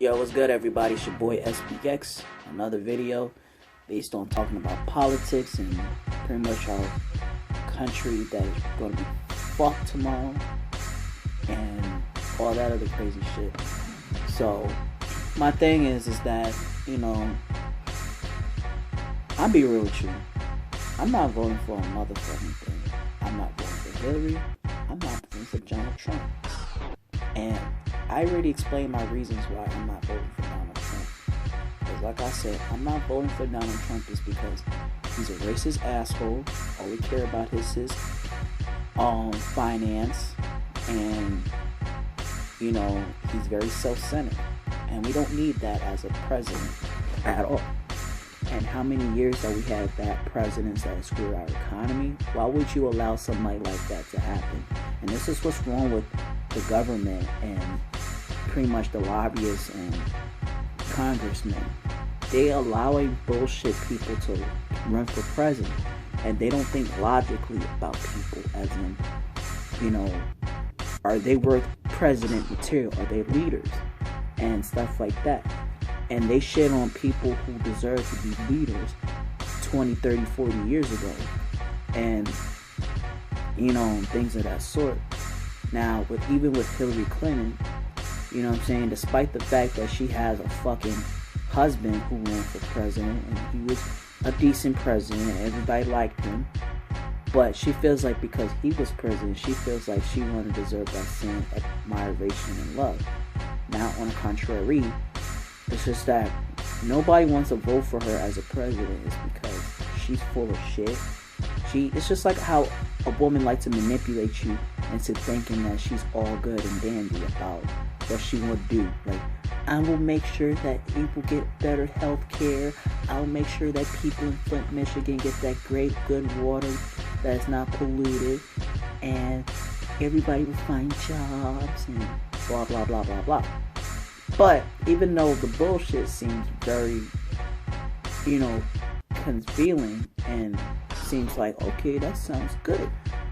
Yo, what's good, everybody? It's your boy SBX. Another video based on talking about politics and pretty much our country that is going to be fucked tomorrow and all that other crazy shit. So, my thing is that, I'll be real with you. I'm not voting for a motherfucking thing. I'm not voting for Hillary. I'm not voting for Donald Trump. And I already explained my reasons why I'm not voting for Donald Trump. Because like I said, I'm not voting for Donald Trump is because he's a racist asshole. All we care about is his finance. And, he's very self-centered. And we don't need that as a president at all. And how many years that we had bad presidents that screwed our economy? Why would you allow somebody like that to happen? And this is what's wrong with the government and pretty much the lobbyists and congressmen. They allowing bullshit people to run for president, and they don't think logically about people as in, are they worth president material? Are they leaders? And stuff like that. And they shit on people who deserve to be leaders 20, 30, 40 years ago. And, things of that sort. Now, even with Hillary Clinton, despite the fact that she has a fucking husband who ran for president, and he was a decent president, and everybody liked him, but she feels like because he was president, she feels like she wouldn't deserve that same admiration and love. Now, on the contrary, it's just that nobody wants to vote for her as a president is because she's full of shit. It's just like how a woman likes to manipulate you into thinking that she's all good and dandy about what she will do. Like, I will make sure that people get better health care. I'll make sure that people in Flint, Michigan get that great, good water that's not polluted. And everybody will find jobs and blah, blah, blah, blah, blah. But even though the bullshit seems very, concealing and seems like, okay, that sounds good.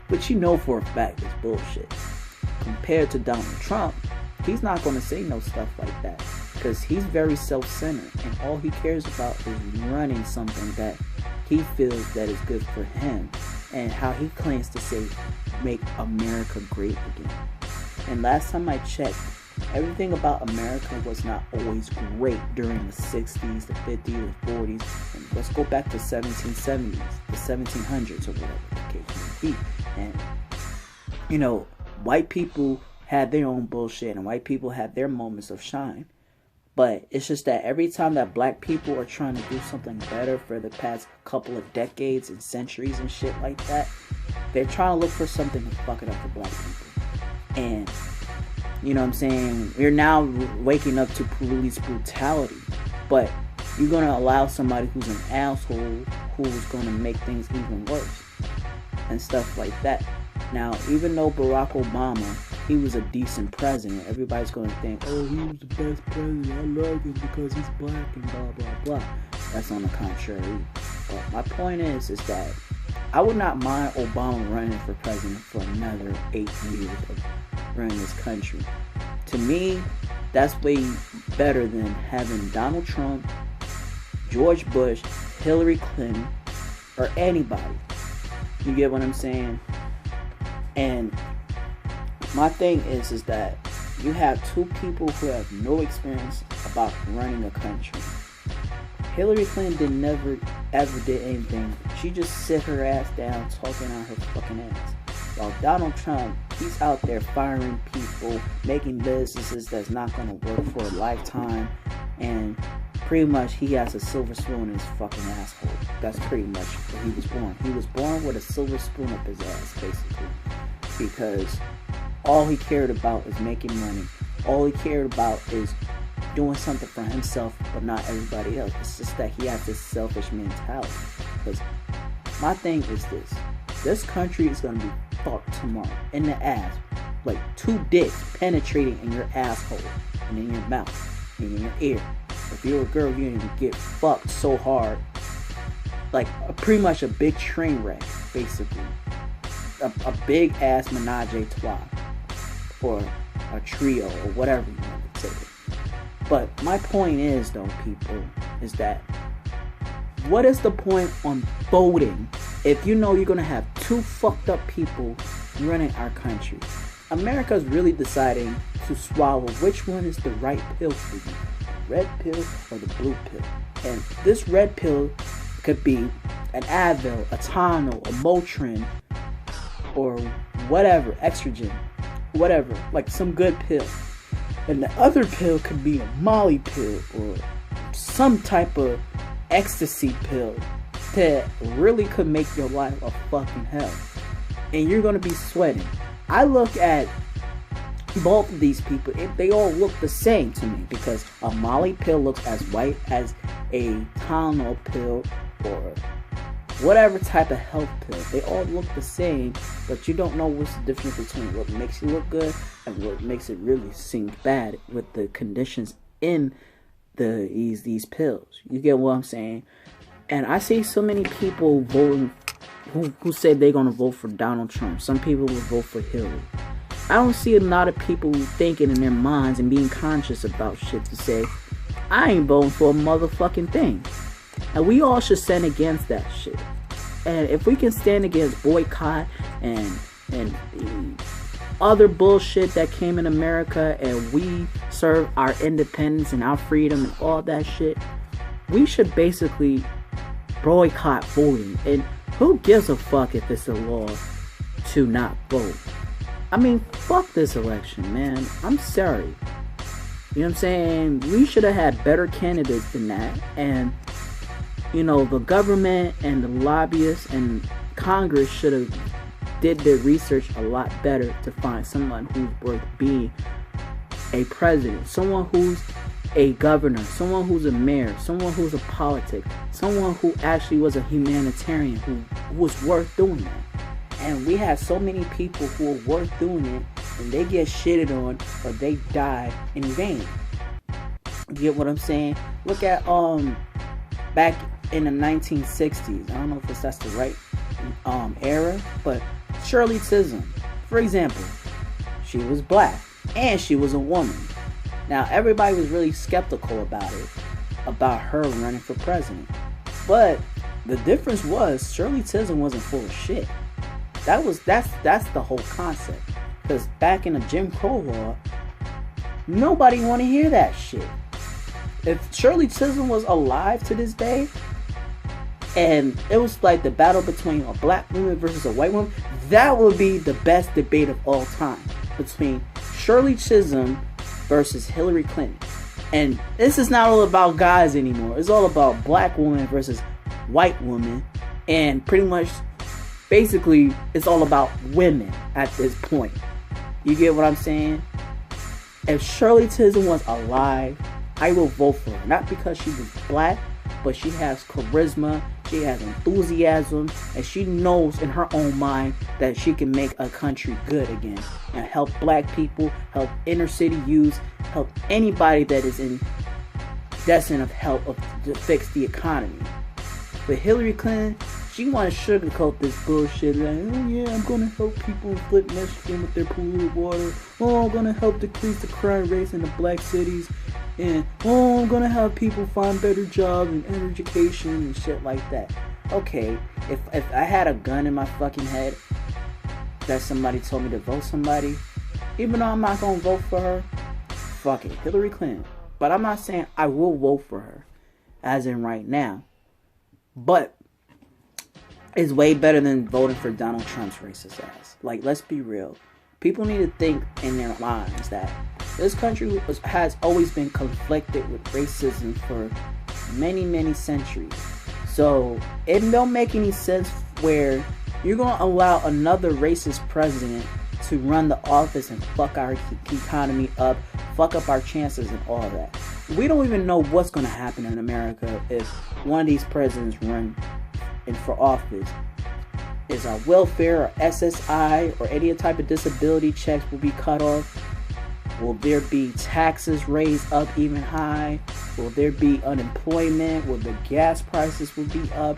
But for a fact it's bullshit. Compared to Donald Trump, he's not going to say no stuff like that. Because he's very self-centered. And all he cares about is running something that he feels that is good for him. And how he claims to say, make America great again. And last time I checked, everything about America was not always great during the 60s, the 50s, the 40s. And let's go back to 1770s, the 1700s or whatever the case may be. And, white people had their own bullshit and white people had their moments of shine. But it's just that every time that black people are trying to do something better for the past couple of decades and centuries and shit like that, they're trying to look for something to fuck it up for black people. And we're now waking up to police brutality, but you're going to allow somebody who's an asshole who's going to make things even worse and stuff like that. Now, even though Barack Obama, he was a decent president, everybody's going to think, oh, he was the best president, I love him because he's black and blah, blah, blah. That's on the contrary. But my point is that I would not mind Obama running for president for another 8 years of running this country. To me, that's way better than having Donald Trump, George Bush, Hillary Clinton, or anybody. You get what I'm saying? And my thing is that you have two people who have no experience about running a country. Hillary Clinton never ever did anything. She just sit her ass down talking on her fucking ass. While Donald Trump, he's out there firing people, making businesses that's not going to work for a lifetime, and pretty much he has a silver spoon in his fucking asshole. That's pretty much what he was born. He was born with a silver spoon up his ass, basically. Because all he cared about is making money. All he cared about is doing something for himself, but not everybody else. It's just that he has this selfish mentality. Because my thing is this. This country is going to be fucked tomorrow. In the ass. Like 2 dicks penetrating in your asshole. And in your mouth. And in your ear. If you're a girl, you're going to get fucked so hard. Like pretty much a big train wreck. Basically. A big ass menage a trois. Or a trio. Or whatever you want to say. But my point is, though, people, is that what is the point on voting if you know you're going to have two fucked up people running our country? America's really deciding to swallow which one is the right pill for you, the red pill or the blue pill. And this red pill could be an Advil, a Tomrrow, a Motrin, or whatever, Extragen, whatever, like some good pill. And the other pill could be a Molly pill or some type of ecstasy pill that really could make your life a fucking hell. And you're gonna be sweating. I look at both of these people, they all look the same to me, because a Molly pill looks as white as a Tomrrow pill or whatever type of health pill. They all look the same, but you don't know what's the difference between what makes you look good and what makes it really seem bad with the conditions in these pills. You get what I'm saying? And I see so many people voting who said they're gonna vote for Donald Trump. Some people will vote for Hillary. I don't see a lot of people thinking in their minds and being conscious about shit to say, I ain't voting for a motherfucking thing. And we all should stand against that shit. And if we can stand against boycott and the other bullshit that came in America, and we serve our independence and our freedom and all that shit, we should basically boycott voting. And who gives a fuck if it's a law to not vote? I mean, fuck this election, man. I'm sorry. You know what I'm saying? We should have had better candidates than that. And, you know, the government and the lobbyists and Congress should have did their research a lot better to find someone who's worth being a president, someone who's a governor, someone who's a mayor, someone who's a politic, someone who actually was a humanitarian, who was worth doing that. And we have so many people who are worth doing it, and they get shitted on or they die in vain. You get what I'm saying? Look at back in the 1960s. I don't know if that's the right era, but Shirley Chisholm, for example, she was black and she was a woman. Now everybody was really skeptical about it, about her running for president. But the difference was Shirley Chisholm wasn't full of shit. That's the whole concept. Because back in the Jim Crow law, nobody want to hear that shit. If Shirley Chisholm was alive to this day, and it was like the battle between a black woman versus a white woman, that would be the best debate of all time, between Shirley Chisholm versus Hillary Clinton. And this is not all about guys anymore. It's all about black woman versus white woman. And pretty much, basically, it's all about women at this point. You get what I'm saying? If Shirley Chisholm was alive, I will vote for her. Not because she was black, but she has charisma, she has enthusiasm, and she knows in her own mind that she can make a country good again and help black people, help inner city youths, help anybody that is in destined of help to fix the economy. But Hillary Clinton, she want to sugarcoat this bullshit like, oh yeah, I'm going to help people in Flint, Michigan with their polluted water. Oh, I'm going to help decrease the crime rates in the black cities. And, oh, I'm going to have people find better jobs and education and shit like that. Okay, if I had a gun in my fucking head that somebody told me to vote somebody, even though I'm not going to vote for her, fuck it, Hillary Clinton. But I'm not saying I will vote for her, as in right now. But it's way better than voting for Donald Trump's racist ass. Like, let's be real. People need to think in their minds that this country has always been conflicted with racism for many, many centuries. So it don't make any sense where you're going to allow another racist president to run the office and fuck our economy up, fuck up our chances and all that. We don't even know what's going to happen in America if one of these presidents run for office. Is our welfare or SSI or any type of disability checks will be cut off? Will there be taxes raised up even high? Will there be unemployment? Will the gas prices will be up?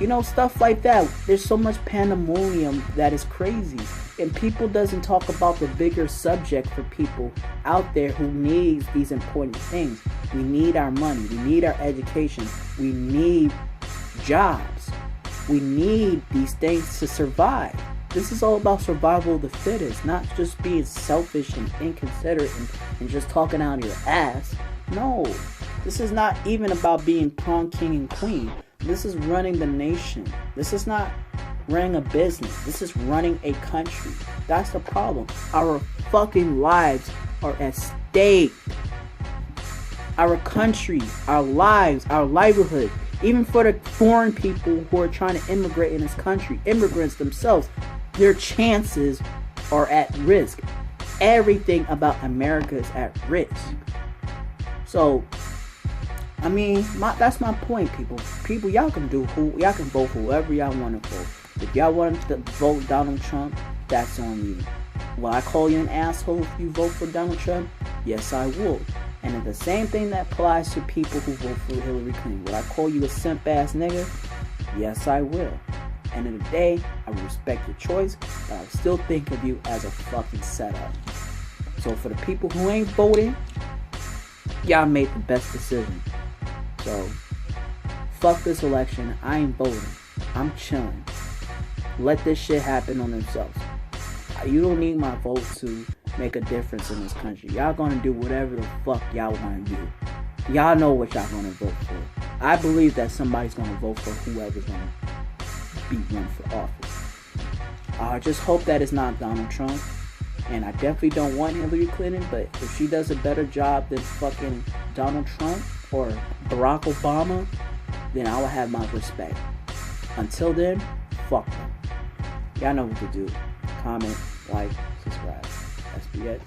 You know, stuff like that. There's so much pandemonium that is crazy. And people doesn't talk about the bigger subject for people out there who needs these important things. We need our money. We need our education. We need jobs. We need these things to survive. This is all about survival of the fittest, not just being selfish and inconsiderate and just talking out of your ass. No, this is not even about being pawn, king, and queen. This is running the nation. This is not running a business. This is running a country. That's the problem. Our fucking lives are at stake. Our country, our lives, our livelihood. Even for the foreign people who are trying to immigrate in this country, immigrants themselves, their chances are at risk. Everything about America is at risk. So, I mean, that's my point, people. People, y'all can vote whoever y'all want to vote. If y'all want to vote Donald Trump, that's on you. Will I call you an asshole if you vote for Donald Trump? Yes, I will. And if the same thing that applies to people who vote for Hillary Clinton, will I call you a simp ass nigga? Yes, I will. End of the day, I will respect your choice, but I will still think of you as a fucking setup. So for the people who ain't voting, y'all made the best decision. So fuck this election. I ain't voting. I'm chilling. Let this shit happen on themselves. You don't need my vote to make a difference in this country. Y'all gonna do whatever the fuck y'all wanna do. Y'all know what y'all gonna vote for. I believe that somebody's gonna vote for whoever's gonna be run for office. I just hope that it's not Donald Trump. And I definitely don't want Hillary Clinton, but if she does a better job than fucking Donald Trump or Barack Obama, then I will have my respect. Until then, fuck them. Y'all know what to do. Comment, like, subscribe. SBS.